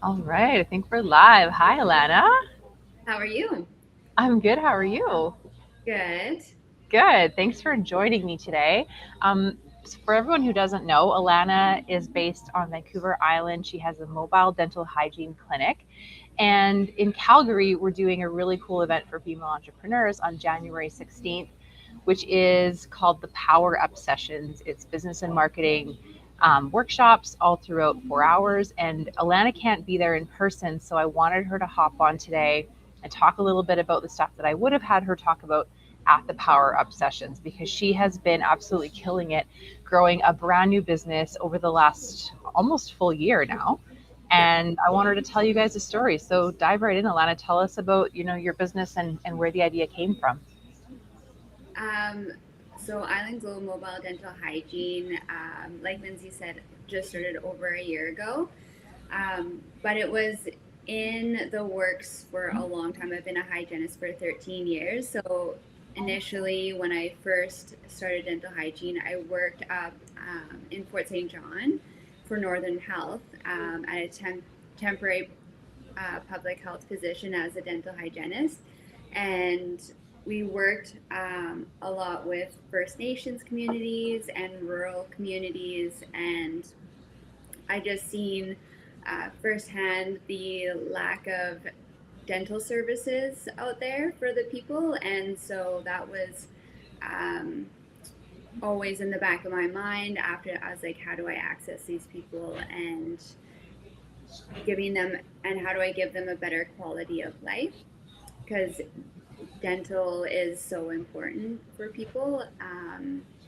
All right, I think we're live. Hi, Alanna. How are you? I'm good. How are you? Good. Good. Thanks for joining me today. For everyone who doesn't know, Alanna is based on Vancouver Island. She has a mobile dental hygiene clinic. And in Calgary, we're doing a really cool event for female entrepreneurs on January 16th, which is called the Power Up Sessions. It's business and marketing workshops all throughout 4 hours. And Alanna can't be there in person, so I wanted her to hop on today and talk a little bit about the stuff that I would have had her talk about at the Power Up Sessions because she has been absolutely killing it, growing a brand new business over the last almost full year now. Yeah. And I want her to tell you guys a story. So dive right in, Alanna. Tell us about your business and where the idea came from. Um, so Island Glow Mobile Dental Hygiene, like Lindsay said, just started over a year ago. But it was in the works for a long time. I've been a hygienist for 13 years. So initially, when I first started dental hygiene, I worked up in Fort St. John for Northern Health at a temporary public health position as a dental hygienist. And we worked a lot with First Nations communities and rural communities. And I just seen firsthand the lack of dental services out there for the people. And so that was um, always in the back of my mind after I was like, how do I access these people and giving them, and how do I give them a better quality of life? Because dental is so important for people.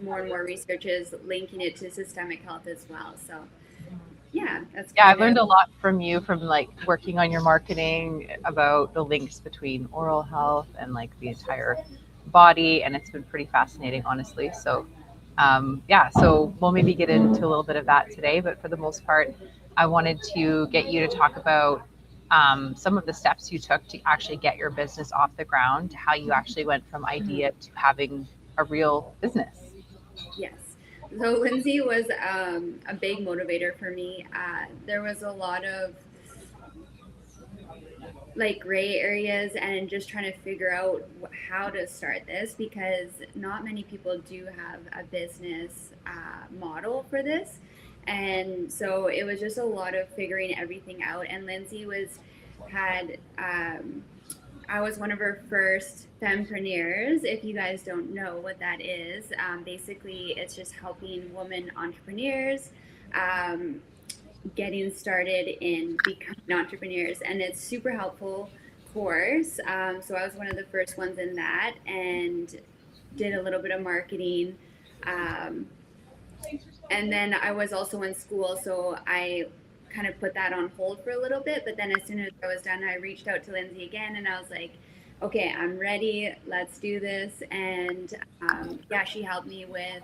More and more research is linking it to systemic health as well. So, yeah, that's Yeah, I've kind learned of, a lot from you from like working on your marketing about the links between oral health and like the entire body, and it's been pretty fascinating, honestly. So, yeah, so we'll maybe get into a little bit of that today, but for the most part, I wanted to get you to talk about some of the steps you took to actually get your business off the ground, how you actually went from idea to having a real business. yes. So, Lindsay was a big motivator for me. There was a lot of like gray areas and just trying to figure out how to start this because not many people do have a business model for this. And so it was just a lot of figuring everything out. And Lindsay was had I was one of her first fempreneurs. If you guys don't know what that is, basically it's just helping women entrepreneurs um, getting started in becoming entrepreneurs, and it's super helpful course. So I was one of the first ones in that, and did a little bit of marketing. Um, and then I was also in school, so I kind of put that on hold for a little bit. But then as soon as I was done, I reached out to Lindsay again, and I was like, "Okay, I'm ready. Let's do this." And yeah, she helped me with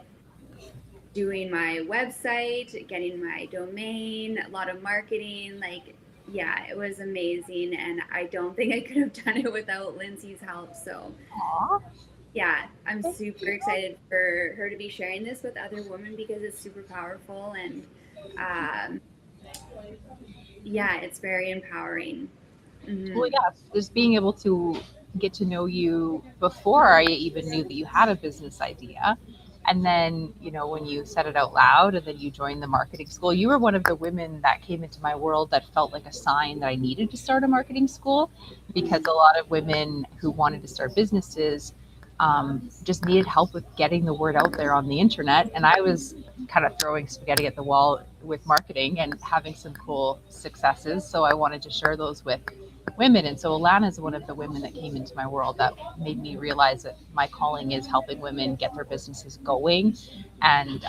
doing my website, getting my domain, a lot of marketing. Like, yeah, it was amazing. And I don't think I could have done it without Lindsay's help. So, Aw, yeah, I'm super excited for her to be sharing this with other women because it's super powerful. And um, yeah, it's very empowering. well, Hmm. yeah, just being able to get to know you before I even knew that you had a business idea. And then, when you said it out loud and then you joined the marketing school, you were one of the women that came into my world that felt like a sign that I needed to start a marketing school because a lot of women who wanted to start businesses just needed help with getting the word out there on the internet. And I was kind of throwing spaghetti at the wall with marketing and having some cool successes. So I wanted to share those with women. And so Alanna is one of the women that came into my world that made me realize that my calling is helping women get their businesses going, and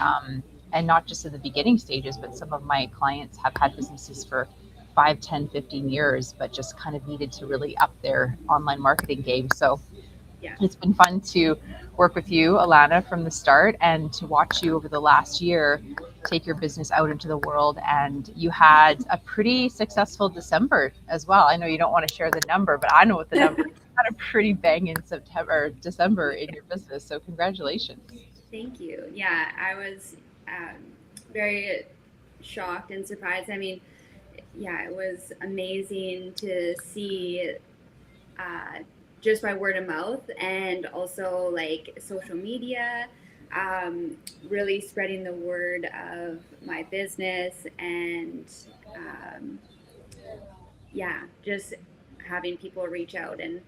not just in the beginning stages, but some of my clients have had businesses for 5, 10, 15 years, but just kind of needed to really up their online marketing game. So Yeah. it's been fun to work with you, Alanna, from the start and to watch you over the last year take your business out into the world. And you had a pretty successful December as well. I know you don't want to share the number, but I know what the number is. You had a pretty banging September, December in your business. So congratulations. Thank you. Yeah, I was very shocked and surprised. I mean, yeah, it was amazing to see uh, just by word of mouth and also like social media, um, really spreading the word of my business and um, yeah, just having people reach out and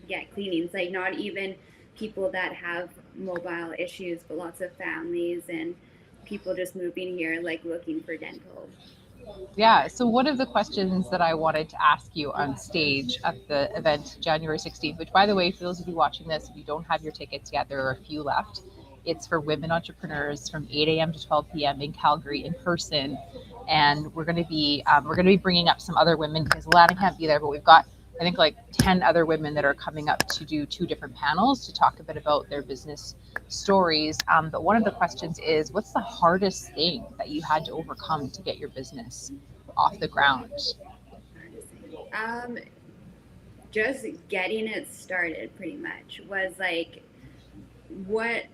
get cleanings, like not even people that have mobile issues, but lots of families and people just moving here like looking for dental. Yeah. So one of the questions that I wanted to ask you on stage at the event January 16th, which by the way, for those of you watching this, if you don't have your tickets yet, there are a few left. It's for women entrepreneurs from 8 a.m. to 12 p.m. in Calgary in person, and we're going to be bringing up some other women because Alanna can't be there, but we've got I think like 10 other women that are coming up to do two different panels to talk a bit about their business stories. But one of the questions is, what's the hardest thing that you had to overcome to get your business off the ground? Hardest thing. Just getting it started pretty much was like, what,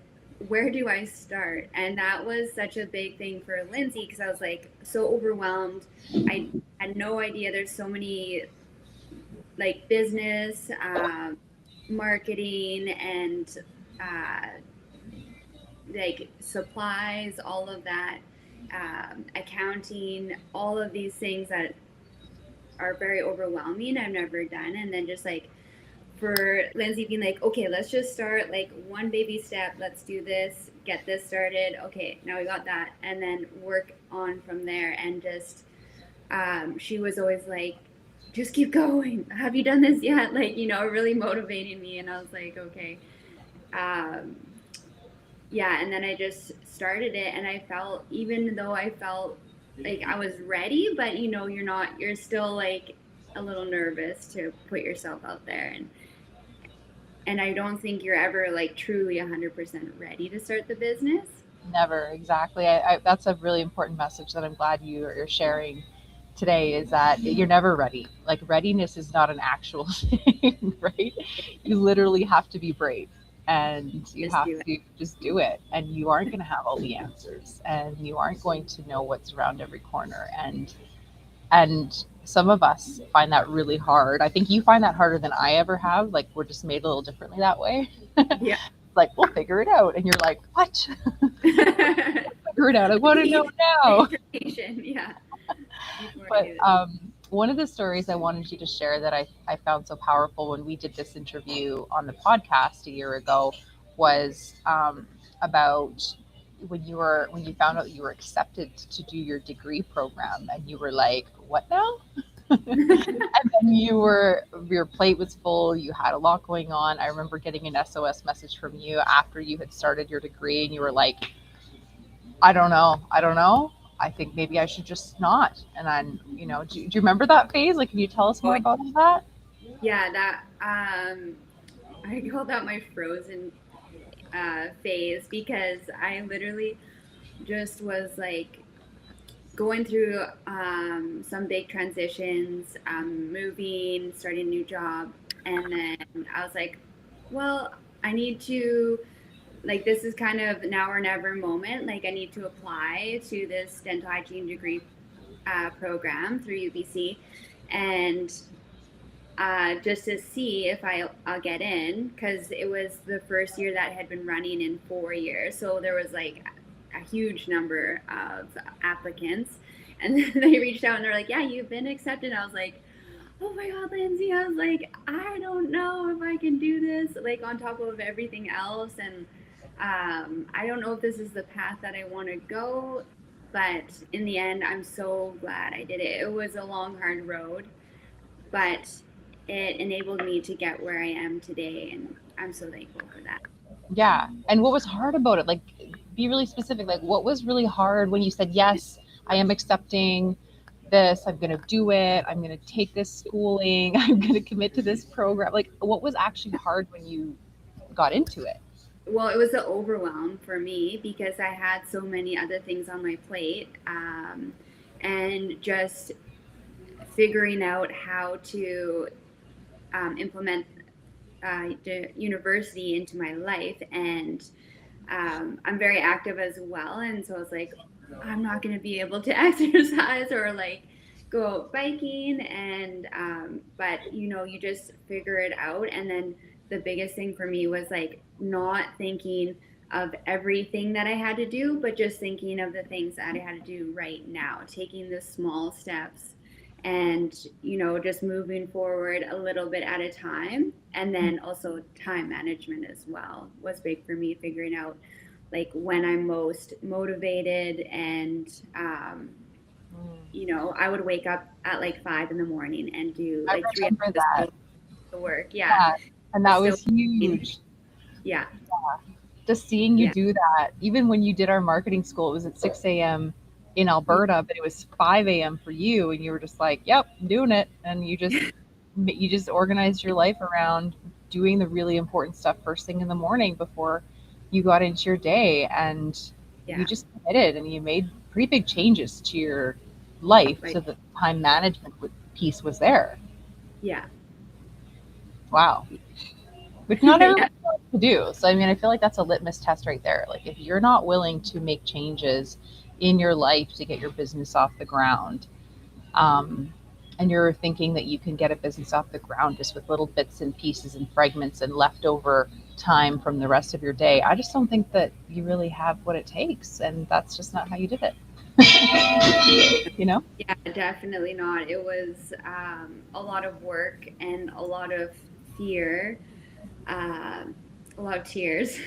where do I start? And that was such a big thing for Lindsay because I was like so overwhelmed. I had no idea there's so many like business, marketing, and uh, like supplies, all of that, accounting, all of these things that are very overwhelming. I've never done. And then just like for Lindsay being like, okay, let's just start like one baby step. Let's do this, get this started. Okay, now we got that. And then work on from there. And just, she was always like, just keep going. Have you done this yet? Like, really motivating me. And I was like, okay. Um, yeah. And then I just started it. And I felt, even though I felt like I was ready, but you're still like a little nervous to put yourself out there. And I don't think you're ever like truly 100% ready to start the business. Never, exactly. That's a really important message that I'm glad you're sharing today, is that you're never ready. Like, readiness is not an actual thing, right? You literally have to be brave, and you Just have do it. to just do it. And you aren't going to have all the answers, and you aren't going to know what's around every corner. And some of us find that really hard. I think you find that harder than I ever have. Like, we're just made a little differently that way. Yeah. Like, we'll figure it out, and you're like, what? Figure it out. I want I to know need the now. information. Yeah. Before I But do this. one of the stories I wanted you to share that I found so powerful when we did this interview on the podcast a year ago was about when you found out you were accepted to do your degree program, and you were like, what now? And then your plate was full, you had a lot going on. I remember getting an SOS message from you after you had started your degree, and you were like, I don't know. I think maybe I should just not. And then, do you remember that phase? Like, can you tell us Oh, more about all that? yeah. That I call that my frozen phase because I literally just was like going through some big transitions, moving, starting a new job, and then I was like, well, I need to, like, this is kind of now or never moment. Like, I need to apply to this dental hygiene degree program through UBC, and just to see if I'll get in, because it was the first year that had been running in 4 years. So there was like a huge number of applicants. And then they reached out and they're like, yeah, you've been accepted. I was like, oh my God, Lindsay. I was like, I don't know if I can do this, like on top of everything else. And I don't know if this is the path that I want to go. But in the end, I'm so glad I did it. It was a long, hard road, but it enabled me to get where I am today, and I'm so thankful for that. Yeah. And what was hard about it? Like, be really specific. Like, what was really hard when you said, yes, I am accepting this, I'm going to do it, I'm going to take this schooling, I'm going to commit to this program? Like, what was actually hard when you got into it? Well, it was an overwhelm for me because I had so many other things on my plate, and just figuring out how to implement the university into my life. And I'm very active as well, and so I was like, I'm not going to be able to exercise or like go out biking and but you just figure it out. And then the biggest thing for me was like not thinking of everything that I had to do, but just thinking of the things that I had to do right now, taking the small steps and just moving forward a little bit at a time. And then also time management as well was big for me, figuring out like when I'm most motivated. And I would wake up at like 5 in the morning and do I like 3 hours remember of that. work. Yeah. Yeah. And that Still, was huge. yeah. Just seeing you Yeah. do that, even when you did our marketing school, it was at 6 a.m. in Alberta, but it was 5 a.m. for you, and you were just like, "Yep, I'm doing it," and you just organized your life around doing the really important stuff first thing in the morning before you got into your day, and you Yeah. just committed and you made pretty big changes to your life Like, so that the time management piece was there. yeah. Wow. Which not Yeah. everyone wants to do. So I mean, I feel like that's a litmus test right there. Like if you're not willing to make changes in your life to get your business off the ground, um, and you're thinking that you can get a business off the ground just with little bits and pieces and fragments and leftover time from the rest of your day, I just don't think that you really have what it takes, and that's just not how you did it. You know? Yeah, definitely not. It was a lot of work and a lot of fear, a lot of tears.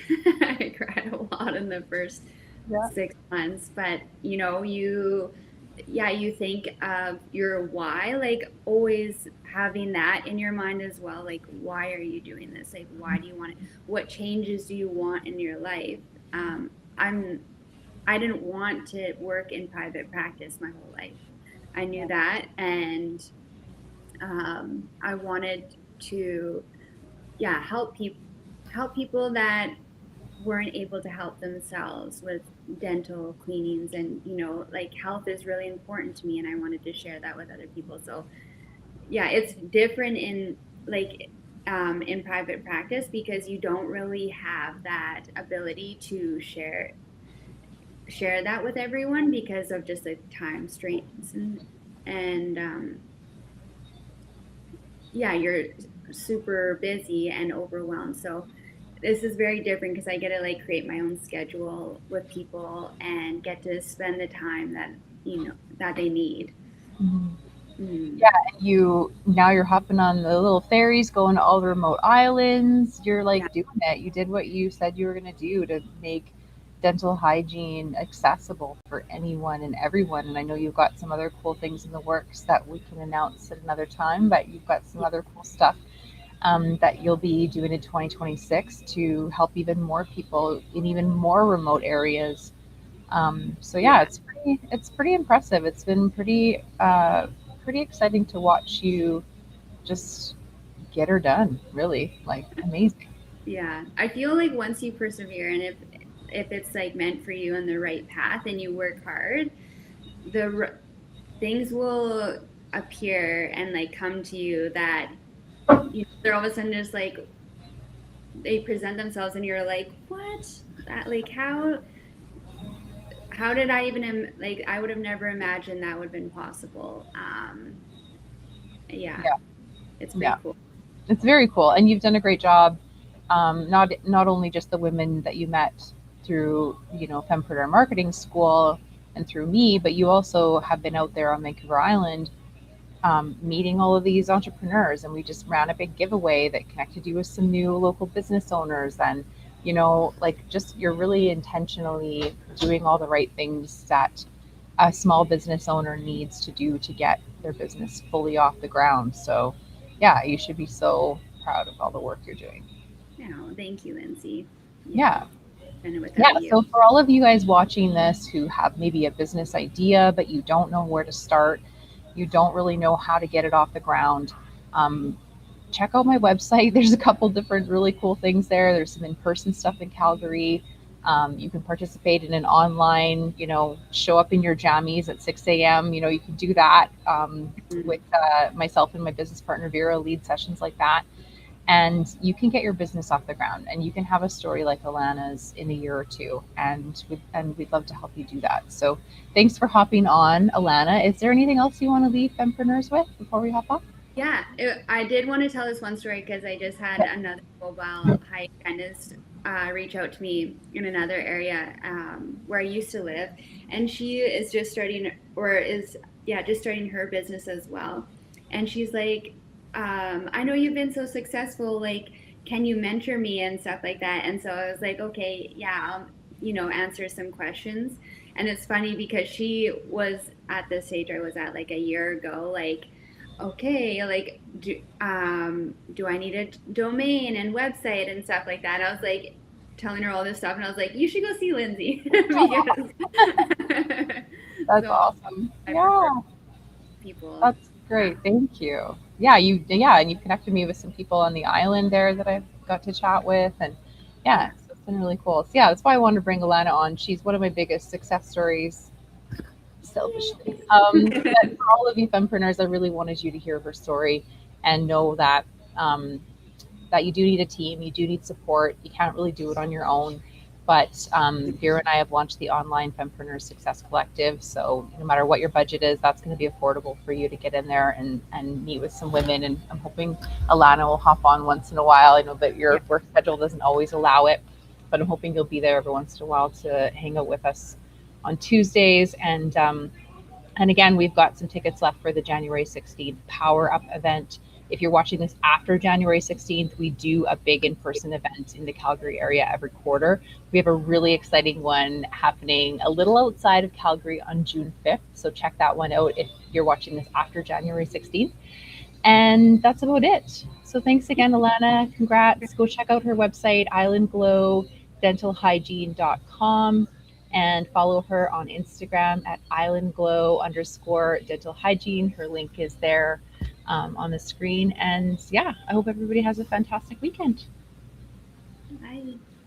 I cried a lot in the first Yeah. 6 months, but you think of your why, like always having that in your mind as well. Like, why are you doing this? Like, why do you want it? What changes do you want in your life? Um, I'm I didn't want to work in private practice my whole life. I knew that, and I wanted to, yeah, help people that weren't able to help themselves with dental cleanings. And like, health is really important to me, and I wanted to share that with other people. So yeah, it's different in like in private practice because you don't really have that ability to share that with everyone because of just the time strains. And yeah, you're super busy and overwhelmed. So this is very different because I get to like create my own schedule with people and get to spend the time that they need. Mhm. Mm. Yeah, and you're hopping on the little ferries going to all the remote islands. You're Yeah. like doing it. You did what you said you were going to do to make dental hygiene accessible for anyone and everyone. And I know you've got some other cool things in the works that we can announce at another time, but you've got some other cool stuff that you'll be doing in 2026 to help even more people in even more remote areas. So yeah, Yeah. it's pretty impressive. It's been pretty exciting to watch you just get her done. Really, like amazing. Yeah. I feel like once you persevere, and if it's like meant for you on the right path and you work hard, things will appear and like come to you that they're all of a sudden just like they present themselves and you're like, what? That like how did I even like I would have never imagined that would have been possible. Yeah, Yeah, it's yeah, pretty cool. it's very cool, and you've done a great job. Not only just the women that you met through Fempreneur Marketing School and through me, but you also have been out there on Vancouver Island meeting all of these entrepreneurs, and we just ran a big giveaway that connected you with some new local business owners. And like, just you're really intentionally doing all the right things that a small business owner needs to do to get their business fully off the ground. So yeah, you should be so proud of all the work you're doing. No, thank you, Lindsay. Yeah, Yeah. and Yeah, without you. so for all of you guys watching this who have maybe a business idea, but you don't know where to start, you don't really know how to get it off the ground, um, check out my website. There's a couple different really cool things there. There's some in person stuff in Calgary. You can participate in an online, show up in your jammies at 6 a.m. You can do that Mm. with myself and my business partner Vera, lead sessions like that. and you can get your business off the ground, and you can have a story like Alanna's in a year or two, and we'd love to help you do that. So thanks for hopping on, Alanna. Is there anything else you want to leave fempreneurs with before we hop off? Yeah, I did want to tell this one story because I just had another mobile hygienist reach out to me in another area where I used to live, and she is just starting, or is, yeah, just starting her business as well. And she's like, I know you've been so successful, like, can you mentor me and stuff like that? And so I was like, okay, yeah, answer some questions. And it's funny because she was at the stage I was at like a year ago, like, okay, like, do I need a domain and website and stuff like that? I was like telling her all this stuff, and I was like, you should go see Lindsay because That's so awesome. I Yeah, prefer people. that's great. Thank you. Yeah, and you connected me with some people on the island there that I've got to chat with, and yeah, Yeah. so it's been really cool. So yeah, that's why I wanted to bring Alanna on. She's one of my biggest success stories, selfishly. But for all of you fempreneurs, I really wanted you to hear her story and know um, that you do need a team, you do need support. You can't really do it on your own. But Vera and I have launched the online Fempreneur Success Collective. So no matter what your budget is, that's going to be affordable for you to get in there and meet with some women. And I'm hoping Alanna will hop on once in a while. I know that Yeah. your work schedule doesn't always allow it, but I'm hoping you'll be there every once in a while to hang out with us on Tuesdays. And again, we've got some tickets left for the January 16th Power Up event. If you're watching this after January 16th, we do a big in person event in the Calgary area every quarter. We have a really exciting one happening a little outside of Calgary on June 5th. So check that one out if you're watching this after January 16th. And that's about it. So thanks again, Alanna. Congrats. Go check out her website, islandglowdentalhygiene.com, and follow her on Instagram at islandglow_dental hygiene. Her link is there on the screen. And yeah, I hope everybody has a fantastic weekend. Bye.